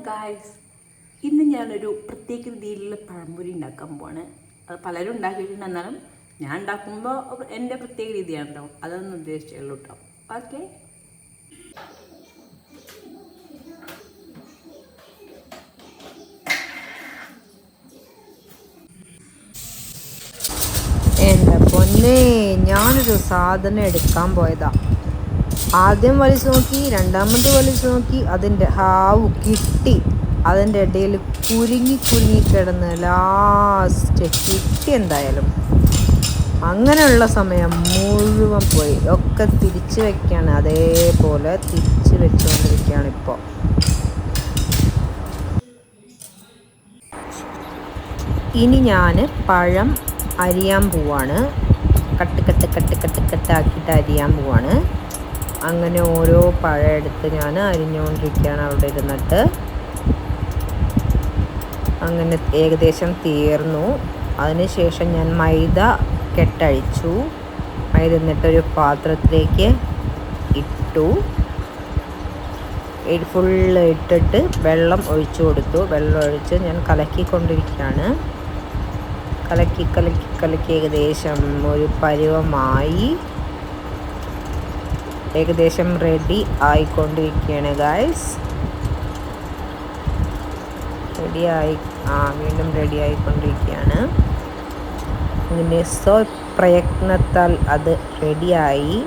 Guys, ഇന്ന് ഞാനൊരു പ്രത്യേക രീതിയിലുള്ള പഴംപൊരി ഉണ്ടാക്കാൻ പോവാണ്. അത് പലരും ഉണ്ടാക്കിയിട്ടുണ്ട്, എന്നാലും ഞാൻ ഉണ്ടാക്കുമ്പോൾ എൻ്റെ പ്രത്യേക രീതിയാണ് കേട്ടോ. അതൊന്നും ഉദ്ദേശിച്ചുള്ളൂ കേട്ടോ. ഓക്കെ, എൻ്റെ പൊന്നേ, ഞാനൊരു സാധനം എടുക്കാൻ പോയതാ. ആദ്യം വലിച്ചു നോക്കി, രണ്ടാമത് വലിച്ചു നോക്കി, അതിൻ്റെ ഹാവ് കിട്ടി. അതിൻ്റെ ഇടയിൽ കുരുങ്ങി കിടന്ന് ലാസ്റ്റ് കിട്ടി. എന്തായാലും അങ്ങനെയുള്ള സമയം മുഴുവൻ പോയി. ഒക്കെ തിരിച്ചു വെക്കുകയാണ്, അതേപോലെ തിരിച്ചു വെച്ചുകൊണ്ടിരിക്കുകയാണ് ഇപ്പോൾ. ഇനി ഞാൻ പഴം അരിയാൻ പോവാണ്. കട്ടാക്കിയിട്ട് അരിയാൻ പോവാണ്. അങ്ങനെ ഓരോ പഴം എടുത്ത് ഞാൻ അരിഞ്ഞുകൊണ്ടിരിക്കുകയാണ് അവിടെ ഇരുന്നിട്ട്. അങ്ങനെ ഏകദേശം തീർന്നു. അതിനുശേഷം ഞാൻ മൈദ കെട്ടഴിച്ചു. മൈദ എന്നിട്ടൊരു പാത്രത്തിലേക്ക് ഇട്ടു. ഫുള്ള് ഇട്ടിട്ട് വെള്ളം ഒഴിച്ചു കൊടുത്തു. വെള്ളം ഒഴിച്ച് ഞാൻ കലക്കിക്കൊണ്ടിരിക്കുകയാണ്. കലക്കി ഏകദേശം ഒരു പരുവമായി. ഏകദേശം റെഡി ആയിക്കൊണ്ടിരിക്കുകയാണ് ഗായ്സ്. വീണ്ടും റെഡി ആയിക്കൊണ്ടിരിക്കുകയാണ്. അങ്ങനെ പ്രയത്നത്താൽ അത് റെഡിയായി.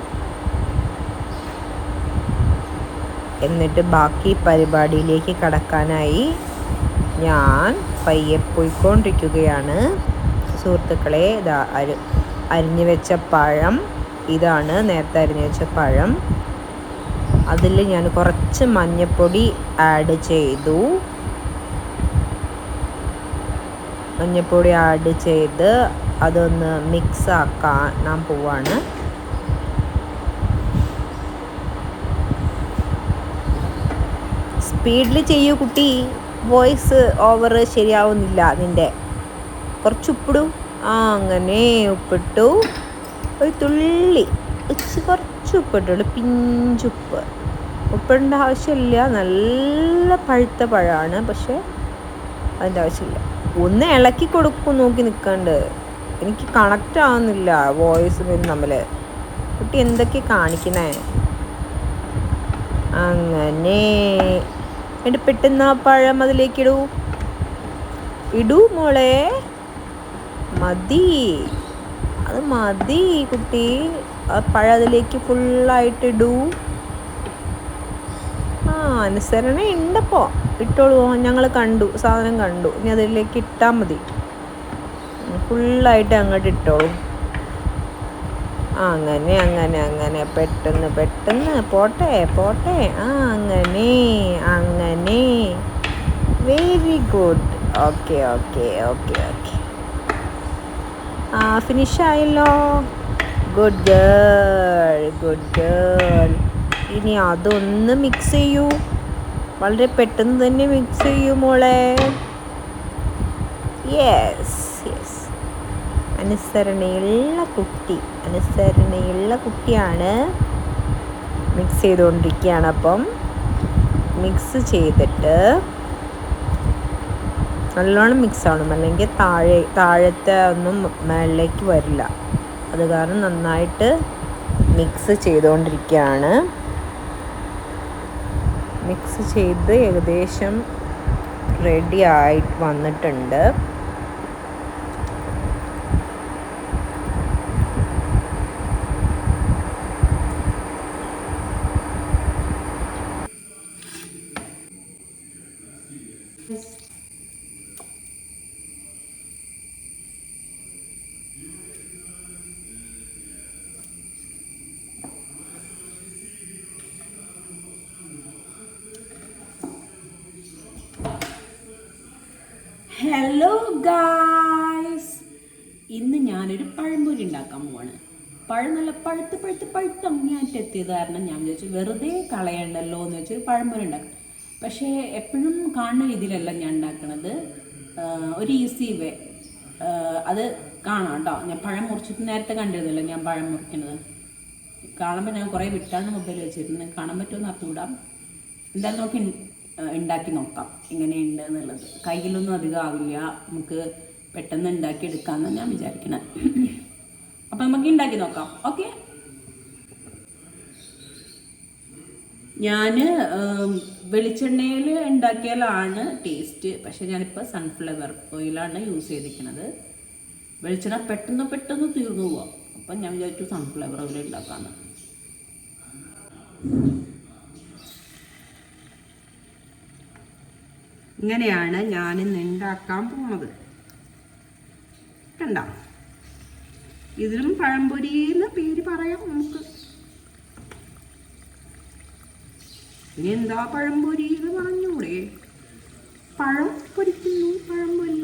എന്നിട്ട് ബാക്കി പരിപാടിയിലേക്ക് കടക്കാനായി ഞാൻ പയ്യെ പോയിക്കൊണ്ടിരിക്കുകയാണ്. സുഹൃത്തുക്കളെ, അരിഞ്ഞു വെച്ച പഴം ഇതാണ്. നേരത്തെ അരിഞ്ഞു വെച്ച പഴം. അതിൽ ഞാൻ കുറച്ച് മഞ്ഞൾപ്പൊടി ആഡ് ചെയ്തു. മഞ്ഞൾപ്പൊടി ആഡ് ചെയ്ത് അതൊന്ന് മിക്സ് ആക്കാൻ പോവാണ്. സ്പീഡിൽ ചെയ്യൂ കുട്ടി, വോയിസ് ഓവർ ശരിയാവുന്നില്ല നിൻ്റെ. കുറച്ച് ഉപ്പിടൂ. അങ്ങനെ ഉപ്പിട്ടു. ഒരു തുള്ളി കുറച്ച് ഉപ്പിട്ടുള്ളൂ, പിഞ്ചുപ്പ്. ഉപ്പിടേണ്ട ആവശ്യമില്ല. നല്ല പഴുത്ത പഴമാണ്, പക്ഷെ അതിൻ്റെ ആവശ്യമില്ല. ഒന്ന് ഇളക്കി കൊടുക്കും, നോക്കി നിൽക്കണ്ട്. എനിക്ക് കണക്റ്റ് ആവുന്നില്ല വോയിസ് തമ്മിൽ. കുട്ടി എന്തൊക്കെ കാണിക്കണേ. അങ്ങനെ എന്നിട്ട് പെട്ടെന്ന് ആ പഴം അതിലേക്ക് ഇടൂ മോളെ. മതി, അത് മതി കുട്ടി. ആ പഴം അതിലേക്ക് ഫുള്ളായിട്ട് ഇടൂ. അനുസരണ ഉണ്ടപ്പോൾ ഇട്ടോളൂ. ഞങ്ങൾ കണ്ടു, സാധനം കണ്ടു. ഇനി അതിലേക്ക് ഇട്ടാൽ മതി. ഫുള്ളായിട്ട് അങ്ങോട്ട് ഇട്ടോളൂ. അങ്ങനെ അങ്ങനെ അങ്ങനെ പെട്ടെന്ന് പോട്ടെ. അങ്ങനെ അങ്ങനെ വെരി ഗുഡ്. ഓക്കെ. ഫിനിഷായല്ലോ. Good girl. ഇനി അതൊന്ന് മിക്സ് ചെയ്യൂ. വളരെ പെട്ടെന്ന് തന്നെ മിക്സ് ചെയ്യൂ മോളെ. യെസ്. അനുസരണയുള്ള കുട്ടിയാണ്. മിക്സ് ചെയ്തുകൊണ്ടിരിക്കുകയാണ്. അപ്പം മിക്സ് ചെയ്തിട്ട് നല്ലോണം മിക്സ് ആവണം, അല്ലെങ്കിൽ താഴത്തെ ഒന്നും മേളിലേക്ക് വരില്ല. അത് കാരണം നന്നായിട്ട് മിക്സ് ചെയ്തുകൊണ്ടിരിക്കുകയാണ്. മിക്സ് ചെയ്ത് ഏകദേശം റെഡി ആയി വന്നിട്ടുണ്ട്. ഹലോ ഗായ്സ്, ഇന്ന് ഞാനൊരു പഴംപൊരി ഉണ്ടാക്കാൻ പോവാണ്. പഴം നല്ല പഴുത്ത് അങ്ങേറ്റെത്തിയത് കാരണം ഞാൻ വിചാരിച്ചു വെറുതെ കളയണ്ടല്ലോ എന്ന് വെച്ചൊരു പഴംപൊരി ഉണ്ടാക്കാം. പക്ഷേ എപ്പോഴും കാണുന്ന രീതിയിലല്ല ഞാൻ ഉണ്ടാക്കുന്നത്. ഒരു ഈസി വേ അത് കാണാം കേട്ടോ. ഞാൻ പഴം മുറിച്ചിട്ട് നേരത്തെ കണ്ടിരുന്നല്ലോ ഞാൻ പഴം മുറിക്കുന്നത്. കാണുമ്പോൾ ഞാൻ കുറേ വിട്ടാണ് മൊബൈൽ വെച്ചിരുന്നത്. കാണാൻ പറ്റുമെന്ന് അറിഞ്ഞുകൂടാം. എന്തായാലും നോക്കി ഉണ്ടാക്കി നോക്കാം എങ്ങനെയുണ്ട് എന്നുള്ളത്. കയ്യിലൊന്നും അധികം ആവില്ല, നമുക്ക് പെട്ടെന്ന് ഉണ്ടാക്കിയെടുക്കാമെന്ന് ഞാൻ വിചാരിക്കണേ. അപ്പം നമുക്ക് ഉണ്ടാക്കി നോക്കാം. ഓക്കെ, ഞാൻ വെളിച്ചെണ്ണയിൽ ഉണ്ടാക്കിയാലാണ് ടേസ്റ്റ്. പക്ഷെ ഞാനിപ്പോൾ സൺഫ്ലവർ ഓയിലാണ് യൂസ് ചെയ്തിരിക്കുന്നത്. വെളിച്ചെണ്ണ പെട്ടെന്ന് തീർന്നു പോവാം. അപ്പം ഞാൻ വിചാരിച്ചു സൺഫ്ലവർ ഓയിൽ ഉണ്ടാക്കാമെന്ന്. ഇങ്ങനെയാണ് ഞാനിന്ന് ഉണ്ടാക്കാൻ പോകുന്നത്. കണ്ട, ഇതിലും പഴംപൊരി എന്ന് പേര് പറയാം നമുക്ക്. ഇനി എന്താ പഴംപൊരി എന്ന് പറഞ്ഞൂടെ? പഴം പൊരിക്കുന്നു, പഴംപൊരി.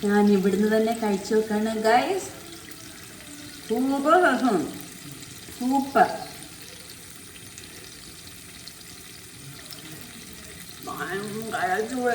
ഞാൻ ഇവിടുന്ന് തന്നെ കഴിച്ചു നോക്കാണ് ഗൈസ്. സൂപ്പർ രസം, സൂപ്പർ. ഭയങ്കര ചൂട്.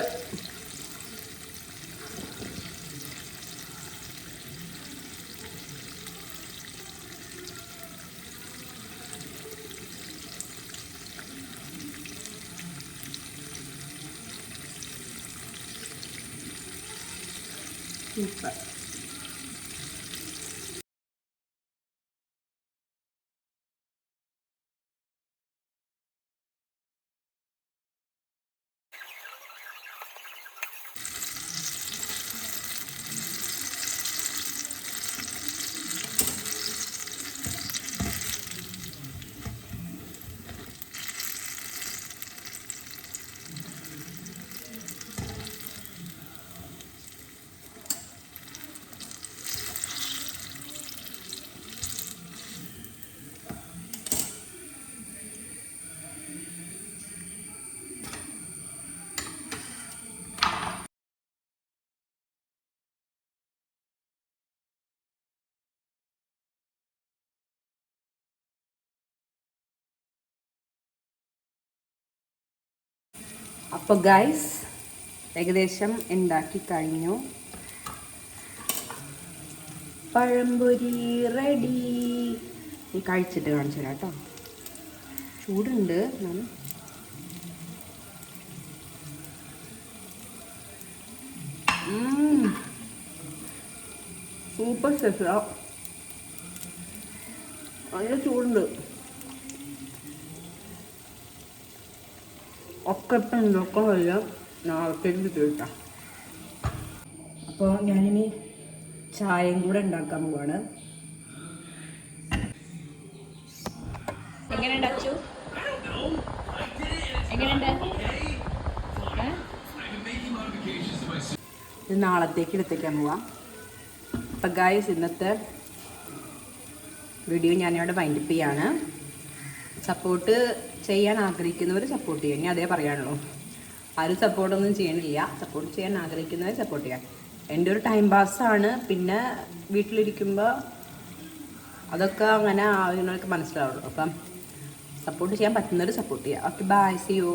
സൂപ്പർ. അപ്പോൾ ഗൈസ് ഏകദേശം ഉണ്ടാക്കി കഴിഞ്ഞു. പഴംപൊരി റെഡി. ഈ കഴിച്ചിട്ട് കാണിച്ചു തരാം കേട്ടോ. ചൂടുണ്ട്. ഞാൻ സൂപ്പർ സ്പെഷ്യലാ. അതിൻ്റെ ചൂടുണ്ട്. ഒക്കെ ഇപ്പം ഉണ്ടാക്കാൻ വയ്യ, നാളത്തേക്ക് തീർക്കാം. അപ്പോൾ ഞാനിനി ചായയും കൂടെ ഉണ്ടാക്കാൻ പോവാണ്. എങ്ങനെയുണ്ട് അച്ചു? എങ്ങനെയുണ്ട്? ഇത് നാളത്തേക്ക് എടുത്തേക്കാൻ പോവാം. അപ്പം ഗായ്സ്, ഇന്നത്തെ വീഡിയോ ഞാനിവിടെ വൈൻഡപ്പ് ചെയ്യാണ്. സപ്പോർട്ട് ചെയ്യാൻ ആഗ്രഹിക്കുന്നവർ സപ്പോർട്ട് ചെയ്യാം, ഇനി അതേ പറയാനുള്ളൂ. ആരും സപ്പോർട്ടൊന്നും ചെയ്യണില്ല. സപ്പോർട്ട് ചെയ്യാൻ ആഗ്രഹിക്കുന്നവർ സപ്പോർട്ട് ചെയ്യാം. എൻ്റെ ഒരു ടൈം പാസ്സാണ്. പിന്നെ വീട്ടിലിരിക്കുമ്പോൾ അതൊക്കെ അങ്ങനെ ആവശ്യങ്ങളൊക്കെ മനസ്സിലാവുള്ളൂ. അപ്പം സപ്പോർട്ട് ചെയ്യാൻ പറ്റുന്നവർ സപ്പോർട്ട് ചെയ്യുക. Okay, bye, see U.